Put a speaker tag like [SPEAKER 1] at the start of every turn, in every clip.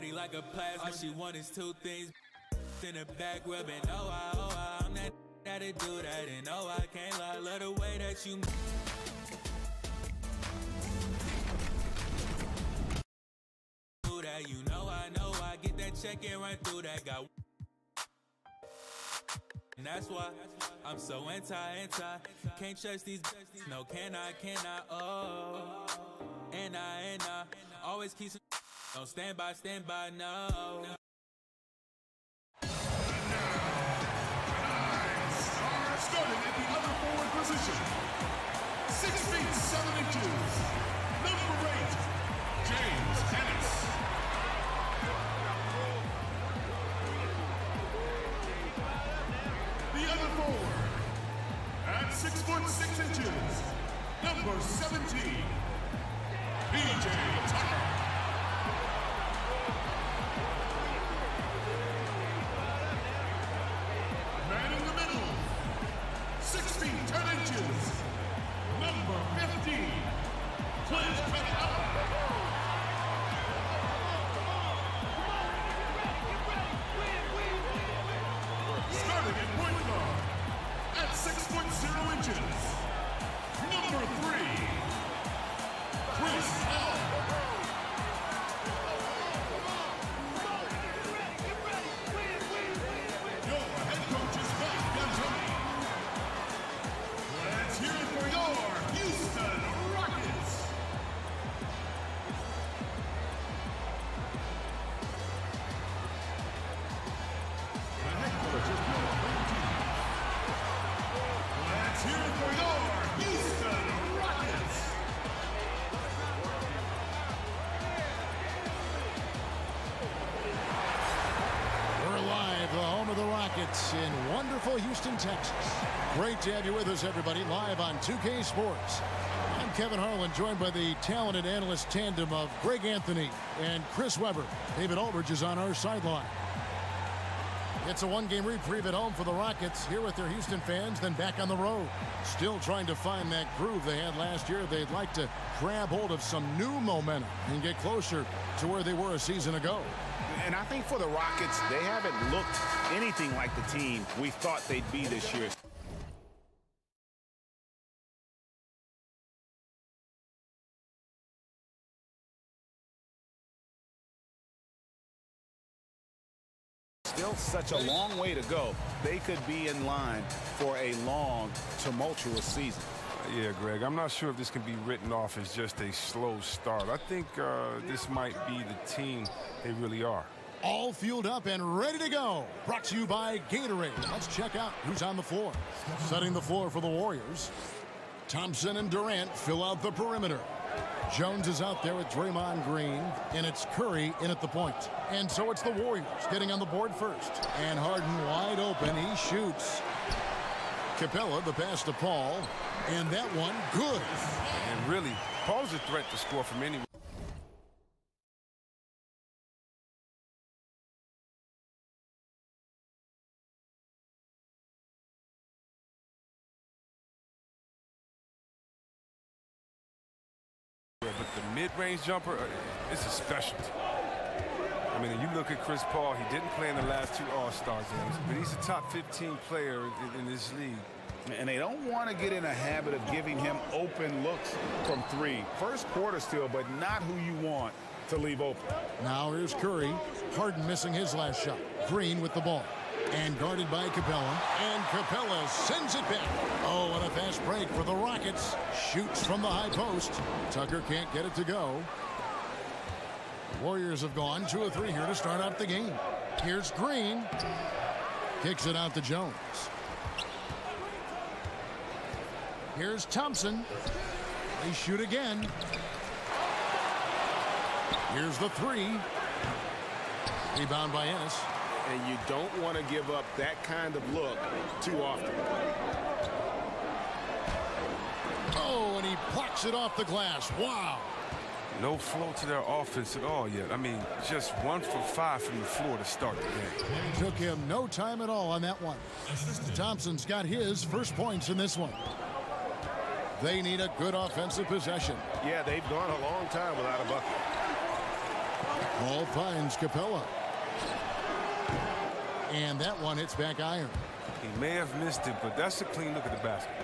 [SPEAKER 1] body like a plasma. All she want is two things in the back rubbing. Oh, I'm that'll do that, and no, I can't lie. Love the way that you do that. You know I get that check and run through that. Got and that's why I'm so anti. Can't trust these no, can I, oh. And I always keep some. Don't stand by, no.
[SPEAKER 2] Starting at the other forward position, 6 feet 7 inches, number 8, James Ennis. The other forward, at 6 foot 6 inches, number 17, PJ Tucker. Man in the middle, 6 feet 10 inches, number 15, Clint Capella. Starting at point guard, at 6 foot 0 inches, number 3, Chris Paul.
[SPEAKER 3] In wonderful Houston, Texas. Great to have you with us, everybody, live on 2K Sports. I'm Kevin Harlan, joined by the talented analyst tandem of Greg Anthony and Chris Webber. David Aldridge is on our sideline. It's a one-game reprieve at home for the Rockets, here with their Houston fans, then back on the road. Still trying to find that groove they had last year. They'd like to grab hold of some new momentum and get closer to where they were a season ago.
[SPEAKER 4] And I think for the Rockets, they haven't looked anything like the team we thought they'd be this year. Still such a long way to go. They could be in line for a long, tumultuous season.
[SPEAKER 5] Yeah, Greg, I'm not sure if this can be written off as just a slow start. I think this might be the team they really are.
[SPEAKER 3] All fueled up and ready to go. Brought to you by Gatorade. Let's check out who's on the floor. Setting the floor for the Warriors. Thompson and Durant fill out the perimeter. Jones is out there with Draymond Green, and it's Curry in at the point. And so it's the Warriors getting on the board first. And Harden wide open. He shoots. Capella, the pass to Paul. And that one, good.
[SPEAKER 5] And really, Paul's a threat to score from anywhere. But the mid-range jumper, it's a specialty. I mean, you look at Chris Paul, he didn't play in the last 2 All-Star games, but he's a top 15 player in this league.
[SPEAKER 4] And they don't want to get in a habit of giving him open looks from 3. First quarter still, but not who you want to leave open.
[SPEAKER 3] Now here's Curry. Harden missing his last shot. Green with the ball. And guarded by Capella. And Capella sends it back. Oh, and a fast break for the Rockets. Shoots from the high post. Tucker can't get it to go. Warriors have gone 2 of 3 here to start out the game. Here's Green. Kicks it out to Jones. Here's Thompson. They shoot again. Here's the 3. Rebound by Ennis.
[SPEAKER 4] And you don't want to give up that kind of look too often.
[SPEAKER 3] Oh, and he blocks it off the glass. Wow.
[SPEAKER 5] No flow to their offense at all yet. I mean, just 1 for 5 from the floor to start the game.
[SPEAKER 3] Took him no time at all on that one. Thompson's got his first points in this one. They need a good offensive possession.
[SPEAKER 4] Yeah, they've gone a long time without a bucket.
[SPEAKER 3] Ball finds Capella. And that one hits back iron.
[SPEAKER 5] He may have missed it, but that's a clean look at the basket.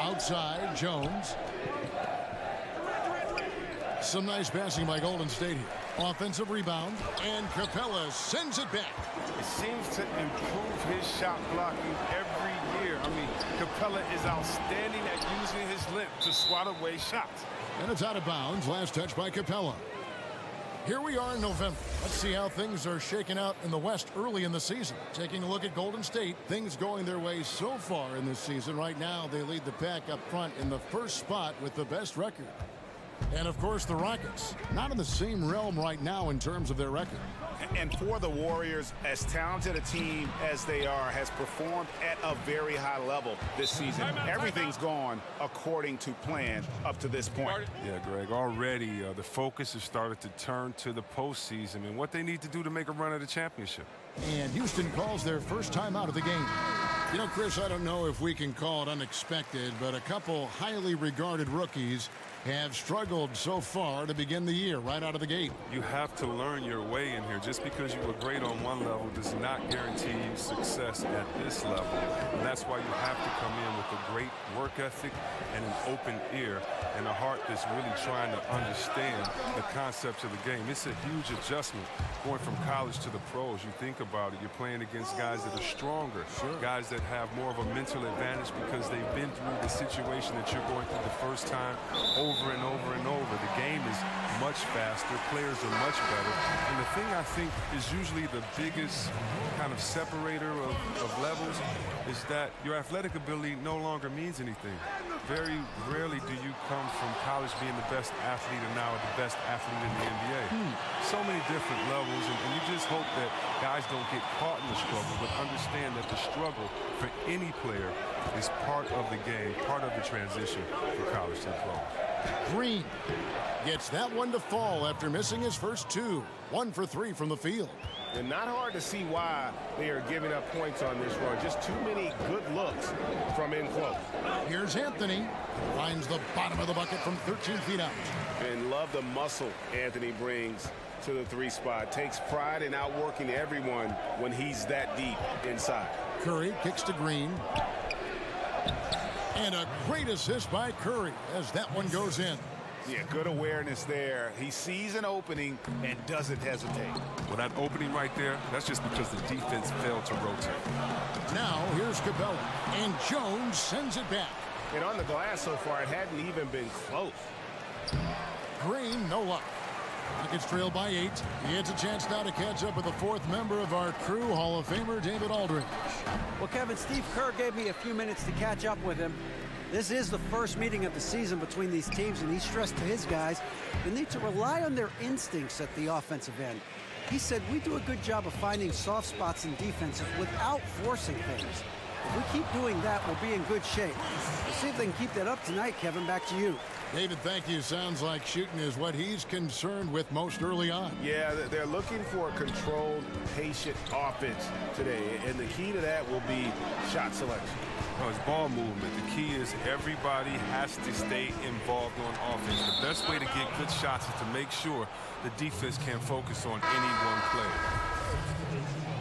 [SPEAKER 3] Outside, Jones. Some nice passing by Golden State here. Offensive rebound, and Capella sends it back.
[SPEAKER 5] It seems to improve his shot blocking every year. I mean, Capella is outstanding at using his length to swat away shots.
[SPEAKER 3] And it's out of bounds. Last touch by Capella. Here we are in November. Let's see how things are shaking out in the West early in the season. Taking a look at Golden State, things going their way so far in this season. Right now, they lead the pack up front in the first spot with the best record. And, of course, the Rockets, not in the same realm right now in terms of their record.
[SPEAKER 4] And for the Warriors, as talented a team as they are, has performed at a very high level this season. Everything's gone according to plan up to this point.
[SPEAKER 5] Yeah, Greg, already the focus has started to turn to the postseason and what they need to do to make a run at the championship.
[SPEAKER 3] And Houston calls their first time out of the game. You know, Chris, I don't know if we can call it unexpected, but a couple highly regarded rookies have struggled so far to begin the year right out of the gate.
[SPEAKER 5] You have to learn your way in here. Just because you were great on one level does not guarantee you success at this level. And that's why you have to come in with a great work ethic and an open ear and a heart that's really trying to understand the concepts of the game. It's a huge adjustment going from college to the pros. You think about it, you're playing against guys that are stronger, guys that have more of a mental advantage because they've been through the situation that you're going through the first time over and over and over. The game is much faster, players are much better, and the thing I think is usually the biggest kind of separator of levels is that your athletic ability no longer means anything. Very rarely do you come from college being the best athlete and now the best athlete in the NBA. So many different levels, and you just hope that guys don't get caught in the struggle, but understand that the struggle for any player is part of the game, part of the transition from college to the pro.
[SPEAKER 3] Green gets that one to fall after missing his first two. 1 for 3 from the field.
[SPEAKER 4] And not hard to see why they are giving up points on this run. Just too many good looks from in close.
[SPEAKER 3] Here's Anthony. Finds the bottom of the bucket from 13 feet out.
[SPEAKER 4] And love the muscle Anthony brings to the 3 spot. Takes pride in outworking everyone when he's that deep inside.
[SPEAKER 3] Curry kicks to Green. And a great assist by Curry as that one goes in.
[SPEAKER 4] Yeah, good awareness there. He sees an opening and doesn't hesitate.
[SPEAKER 5] Well, that opening right there, that's just because the defense failed to rotate.
[SPEAKER 3] Now here's Capella, and Jones sends it back.
[SPEAKER 4] And on the glass so far, it hadn't even been close.
[SPEAKER 3] Green, no luck. Rockets trail by 8. He has a chance now to catch up with the 4th member of our crew, Hall of Famer David Aldridge.
[SPEAKER 6] Well, Kevin, Steve Kerr gave me a few minutes to catch up with him. This is the first meeting of the season between these teams, and he stressed to his guys they need to rely on their instincts at the offensive end. He said we do a good job of finding soft spots in defenses without forcing things. If we keep doing that, we'll be in good shape. We'll see if they can keep that up tonight. Kevin, back to you.
[SPEAKER 3] David, thank you. Sounds like shooting is what he's concerned with most early on.
[SPEAKER 4] Yeah, they're looking for a controlled, patient offense today, and the key to that will be shot selection.
[SPEAKER 5] Oh, it's ball movement. The key is everybody has to stay involved on offense. The best way to get good shots is to make sure the defense can focus on any one play.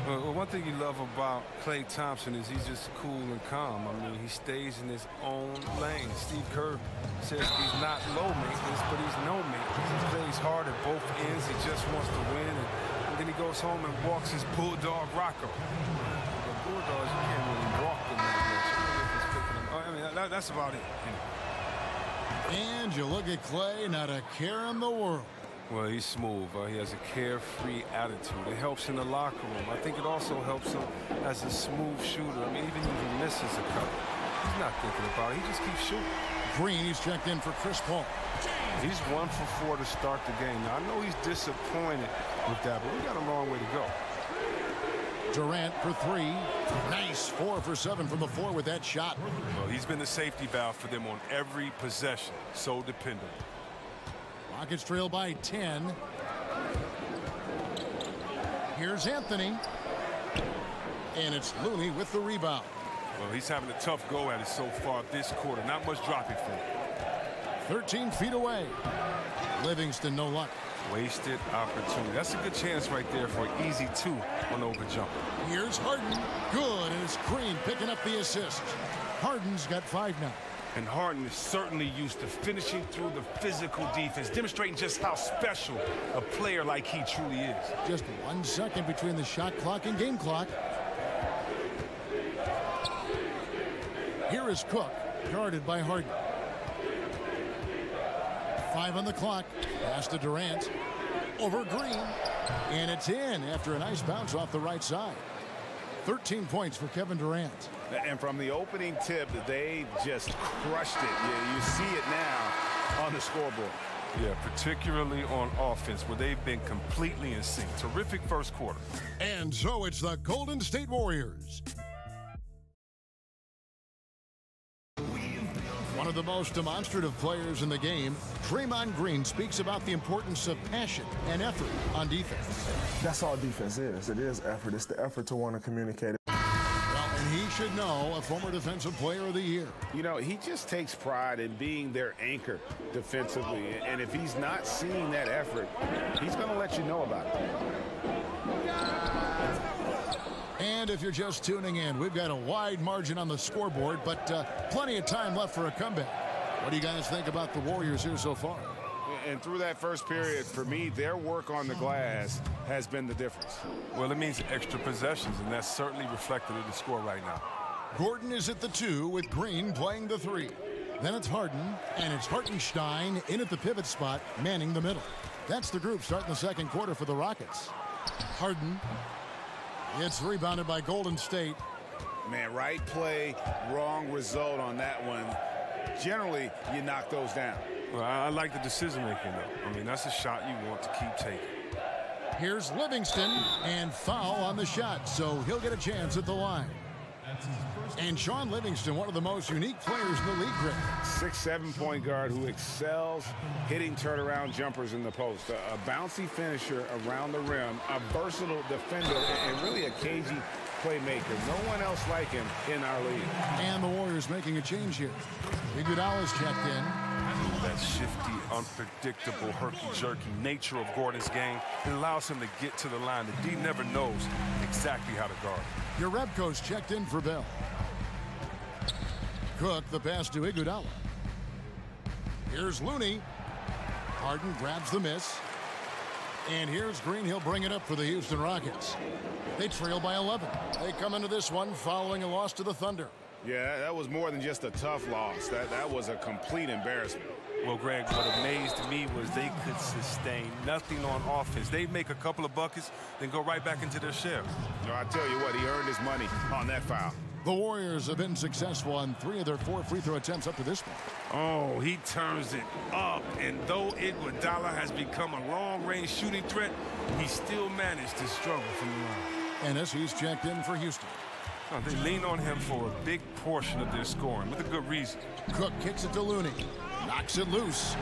[SPEAKER 5] Well, one thing you love about Klay Thompson is he's just cool and calm. I mean, he stays in his own lane. Steve Kerr says he's not low maintenance, but he's no maintenance. He plays hard at both ends. He just wants to win, and then he goes home and walks his bulldog Rocco. The Bulldogs, you can't really walk them that much. I mean, that's about it.
[SPEAKER 3] And you look at Klay, not a care in the world.
[SPEAKER 5] Well, he's smooth. He has a carefree attitude. It helps in the locker room. I think it also helps him as a smooth shooter. I mean, even if he misses a couple, he's not thinking about it. He just keeps shooting.
[SPEAKER 3] Green, he's checked in for Chris Paul.
[SPEAKER 5] He's 1 for 4 to start the game. Now, I know he's disappointed with that, but we got a long way to go.
[SPEAKER 3] Durant for 3. Nice 4 for 7 from the floor with that shot.
[SPEAKER 5] Well, he's been the safety valve for them on every possession. So dependable.
[SPEAKER 3] Rockets trail by 10. Here's Anthony. And it's Looney with the rebound.
[SPEAKER 5] Well, he's having a tough go at it so far this quarter. Not much dropping for him.
[SPEAKER 3] 13 feet away. Livingston, no luck.
[SPEAKER 5] Wasted opportunity. That's a good chance right there for an easy 2 on over jump.
[SPEAKER 3] Here's Harden. Good, and it's Green picking up the assist. Harden's got 5 now.
[SPEAKER 5] And Harden is certainly used to finishing through the physical defense, demonstrating just how special a player like he truly is.
[SPEAKER 3] Just 1 second between the shot clock and game clock. Here is Cook, guarded by Harden. 5 on the clock. Pass to Durant. Over Green. And it's in after a nice bounce off the right side. 13 points for Kevin Durant.
[SPEAKER 4] And from the opening tip, they just crushed it. You see it now on the scoreboard.
[SPEAKER 5] Yeah, particularly on offense, where they've been completely in sync. Terrific first quarter.
[SPEAKER 3] And so it's the Golden State Warriors. One of the most demonstrative players in the game, Draymond Green speaks about the importance of passion and effort on defense.
[SPEAKER 7] That's all defense is. It is effort. It's the effort to want to communicate.
[SPEAKER 3] Well, and he should know, a former Defensive Player of the Year.
[SPEAKER 4] You know, he just takes pride in being their anchor defensively. And if he's not seeing that effort, he's going to let you know about it.
[SPEAKER 3] And if you're just tuning in, we've got a wide margin on the scoreboard, but plenty of time left for a comeback. What do you guys think about the Warriors here so far?
[SPEAKER 4] And through that first period, for me, their work on the glass has been the difference.
[SPEAKER 5] Well, it means extra possessions, and that's certainly reflected in the score right now.
[SPEAKER 3] Gordon is at the 2 with Green playing the 3. Then it's Harden, and it's Hartenstein in at the pivot spot, manning the middle. That's the group starting the second quarter for the Rockets. Harden. It's rebounded by Golden State.
[SPEAKER 4] Man, right play, wrong result on that one. Generally, you knock those down.
[SPEAKER 5] Well, I like the decision-making, though. I mean, that's a shot you want to keep taking.
[SPEAKER 3] Here's Livingston, and foul on the shot, so he'll get a chance at the line. And Sean Livingston, one of the most unique players in the league, Greg.
[SPEAKER 4] 6'7" point guard who excels hitting turnaround jumpers in the post. A bouncy finisher around the rim, a versatile defender, and really a cagey playmaker. No one else like him in our league.
[SPEAKER 3] And the Warriors making a change here. Iguodala's checked in.
[SPEAKER 5] That shifty, unpredictable, herky-jerky nature of Gordon's game, it allows him to get to the line. The D never knows exactly how to guard.
[SPEAKER 3] Jerebko's checked in for Bell. Cook, the pass to Iguodala. Here's Looney. Harden grabs the miss. And here's Green. He'll bring it up for the Houston Rockets. They trail by 11. They come into this one following a loss to the Thunder.
[SPEAKER 4] Yeah, that was more than just a tough loss. That was a complete embarrassment.
[SPEAKER 5] Well, Greg, what amazed me was they could sustain nothing on offense. They'd make a couple of buckets, then go right back into their shell.
[SPEAKER 4] No, I tell you what, he earned his money on that foul.
[SPEAKER 3] The Warriors have been successful on 3 of their 4 free throw attempts up to this point.
[SPEAKER 5] Oh, he turns it up. And though Iguodala has become a long-range shooting threat, he still managed to struggle from the line.
[SPEAKER 3] Ennis, he's checked in for Houston.
[SPEAKER 5] Oh, they lean on him for a big portion of their scoring, with a good reason.
[SPEAKER 3] Cook kicks it to Looney. Knocks it loose.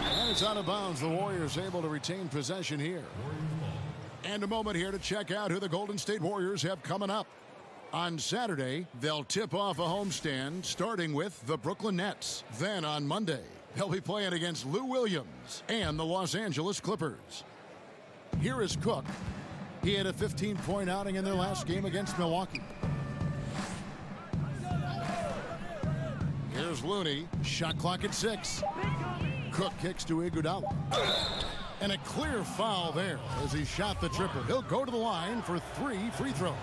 [SPEAKER 3] And it's out of bounds. The Warriors able to retain possession here. And a moment here to check out who the Golden State Warriors have coming up. On Saturday, they'll tip off a homestand, starting with the Brooklyn Nets. Then on Monday, they'll be playing against Lou Williams and the Los Angeles Clippers. Here is Cook. He had a 15-point outing in their last game against Milwaukee. Here's Looney. Shot clock at 6. Cook kicks to Iguodala. And a clear foul there as he shot the triple. He'll go to the line for 3 free throws.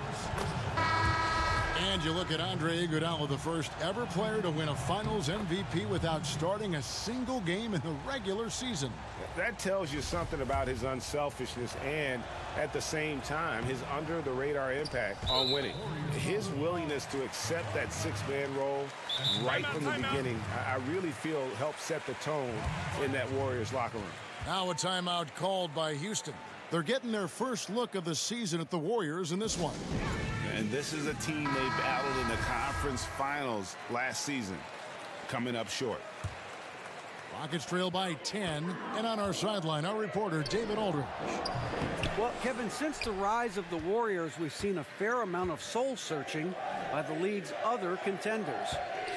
[SPEAKER 3] And you look at Andre Iguodala, the first ever player to win a Finals MVP without starting a single game in the regular season.
[SPEAKER 4] That tells you something about his unselfishness and, at the same time, his under-the-radar impact on winning. His willingness to accept that 6-man role right from the beginning, I really feel helped set the tone in that Warriors locker room.
[SPEAKER 3] Now a timeout called by Houston. They're getting their first look of the season at the Warriors in this one.
[SPEAKER 4] And this is a team they battled in the conference finals last season, coming up short.
[SPEAKER 3] Rockets trail by 10, and on our sideline, our reporter, David Aldridge.
[SPEAKER 6] Well, Kevin, since the rise of the Warriors, we've seen a fair amount of soul-searching by the league's other contenders.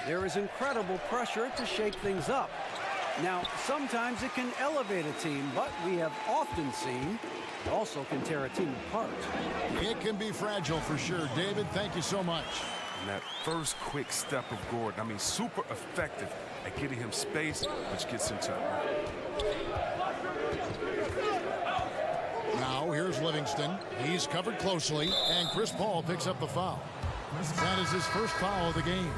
[SPEAKER 6] There is incredible pressure to shake things up. Now, sometimes it can elevate a team, but we have often seen it also can tear a team apart.
[SPEAKER 3] It can be fragile for sure. David, thank you so much.
[SPEAKER 5] And that first quick step of Gordon, I mean, super effective at getting him space, which gets him to.
[SPEAKER 3] Now here's Livingston. He's covered closely, and Chris Paul picks up the foul. That is his first foul of the game.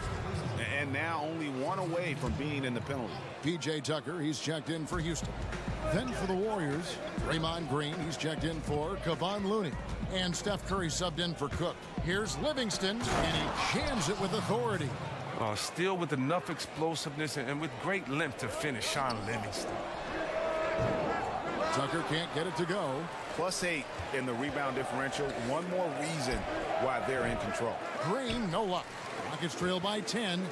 [SPEAKER 4] And now only one away from being in the penalty.
[SPEAKER 3] P.J. Tucker, he's checked in for Houston. Then for the Warriors, Draymond Green, he's checked in for Kevon Looney. And Steph Curry subbed in for Cook. Here's Livingston, and he jams it with authority.
[SPEAKER 5] Still with enough explosiveness and with great length to finish Sean Livingston.
[SPEAKER 3] Tucker can't get it to go.
[SPEAKER 4] +8 in the rebound differential. One more reason why they're in control.
[SPEAKER 3] Green, no luck. Rockets trail by 10.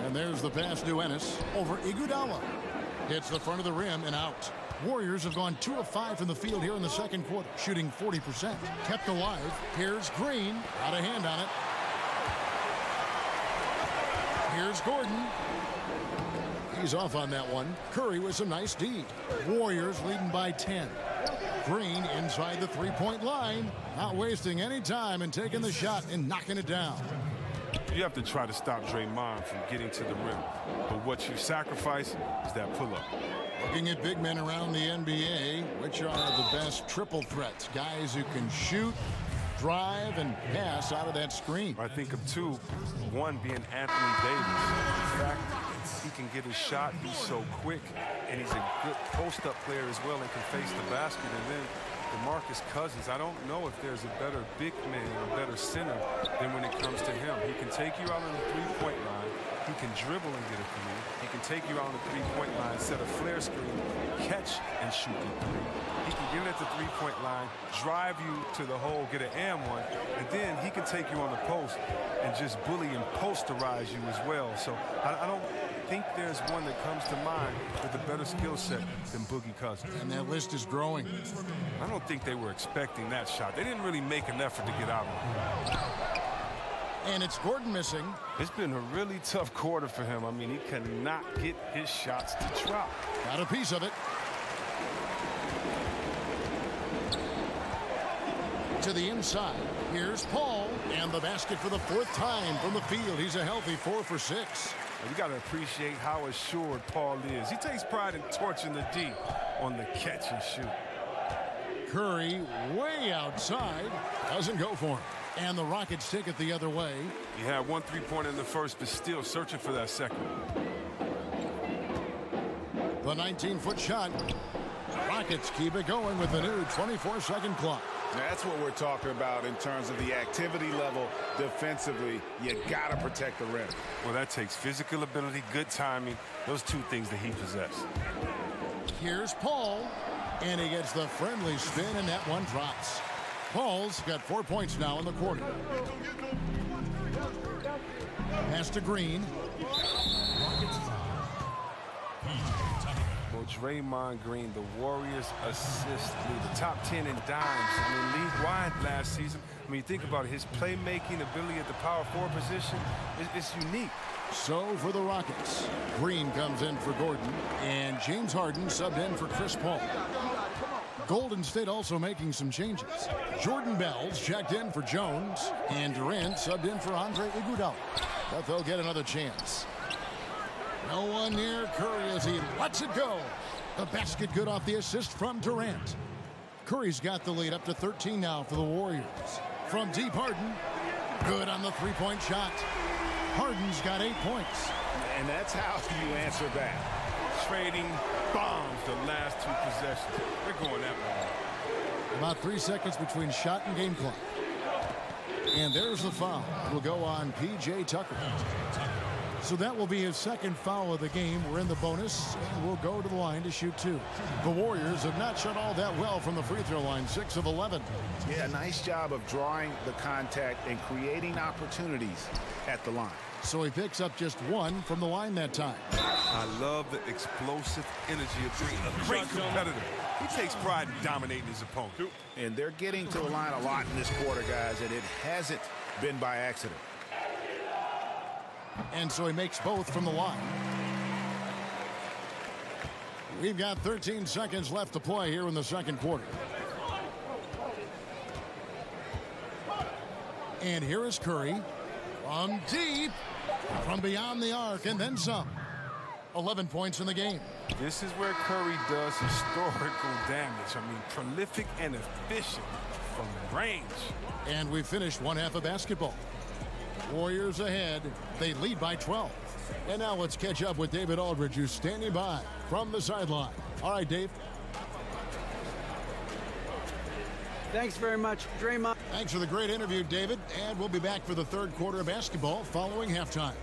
[SPEAKER 3] And there's the pass to Ennis over Iguodala. Hits the front of the rim and out. Warriors have gone 2 of 5 from the field here in the second quarter, shooting 40%. Kept alive. Here's Green. Got a hand on it. Here's Gordon. He's off on that one. Curry with some nice D. Warriors leading by 10. Green inside the three-point line. Not wasting any time and taking the shot and knocking it down.
[SPEAKER 5] You have to try to stop Draymond from getting to the rim. But what you sacrifice is that pull-up.
[SPEAKER 3] Looking at big men around the NBA, which are the best triple threats? Guys who can shoot, drive, and pass out of that screen.
[SPEAKER 5] I think of two. One being Anthony Davis. In fact, he can get his shot. He's so quick, and he's a good post-up player as well and can face the basket. And then DeMarcus Cousins, I don't know if there's a better big man or a better center than when it comes to him. He can take you out on the three-point line. He can dribble and get it for you. He can take you out on the three-point line, set a flare screen, catch and shoot the three. He can get it at the three-point line, drive you to the hole, get an and one, and then he can take you on the post and just bully and posterize you as well. So I don't think there's one that comes to mind with a better skill set than Boogie Cousins.
[SPEAKER 3] And that list is growing.
[SPEAKER 5] I don't think they were expecting that shot. They didn't really make an effort to get out of it.
[SPEAKER 3] And it's Gordon missing.
[SPEAKER 5] It's been a really tough quarter for him. I mean, he cannot get his shots to drop.
[SPEAKER 3] Got a piece of it. To the inside. Here's Paul. And the basket for the 4th time from the field. He's a healthy 4 for 6.
[SPEAKER 5] You got to appreciate how assured Paul is. He takes pride in torching the D on the catch and shoot.
[SPEAKER 3] Curry way outside. Doesn't go for him. And the Rockets take it the other way.
[SPEAKER 5] He had 1 3-pointer in the first, but still searching for that second.
[SPEAKER 3] The 19-foot shot. Rockets keep it going with the new 24-second clock.
[SPEAKER 4] That's what we're talking about in terms of the activity level defensively. You got to protect the rim.
[SPEAKER 5] Well, that takes physical ability, good timing, those two things that he possesses.
[SPEAKER 3] Here's Paul, and he gets the friendly spin, and that one drops. Paul's got 4 points now in the quarter. Pass to Green.
[SPEAKER 5] Well, Draymond Green, the Warriors assist leader, top 10 in dimes. I mean, league-wide last season. I mean, think about it. His playmaking ability at the power forward position is unique.
[SPEAKER 3] So for the Rockets, Green comes in for Gordon, and James Harden subbed in for Chris Paul. Golden State also making some changes. Jordan Bell's checked in for Jones, and Durant subbed in for Andre Iguodala. But they'll get another chance. No one near Curry as he lets it go. The basket good off the assist from Durant. Curry's got the lead up to 13 now for the Warriors. From deep, Harden. Good on the three-point shot. Harden's got 8 points.
[SPEAKER 4] And that's how you answer that.
[SPEAKER 5] Trading bombs the last 2 possessions. They're going that way.
[SPEAKER 3] About 3 seconds between shot and game clock. And there's the foul. Will go on P.J. Tucker. So that will be his second foul of the game. We're in the bonus, and we'll go to the line to shoot 2. The Warriors have not shot all that well from the free throw line, 6 of 11.
[SPEAKER 4] Yeah, nice job of drawing the contact and creating opportunities at the line.
[SPEAKER 3] So he picks up just 1 from the line that time.
[SPEAKER 5] I love the explosive energy of being a great competitor. He takes pride in dominating his opponent.
[SPEAKER 4] And they're getting to the line a lot in this quarter, guys, and it hasn't been by accident.
[SPEAKER 3] And so he makes both from the line. We've got 13 seconds left to play here in the second quarter. And here is Curry from deep, from beyond the arc, and then some. 11 points in the game.
[SPEAKER 5] This is where Curry does historical damage. I mean, prolific and efficient from range.
[SPEAKER 3] And we finished one half of basketball. Warriors ahead. They lead by 12. And now let's catch up with David Aldridge, who's standing by from the sideline. All right, Dave.
[SPEAKER 6] Thanks very much, Draymond.
[SPEAKER 3] Thanks for the great interview, David. And we'll be back for the third quarter of basketball following halftime.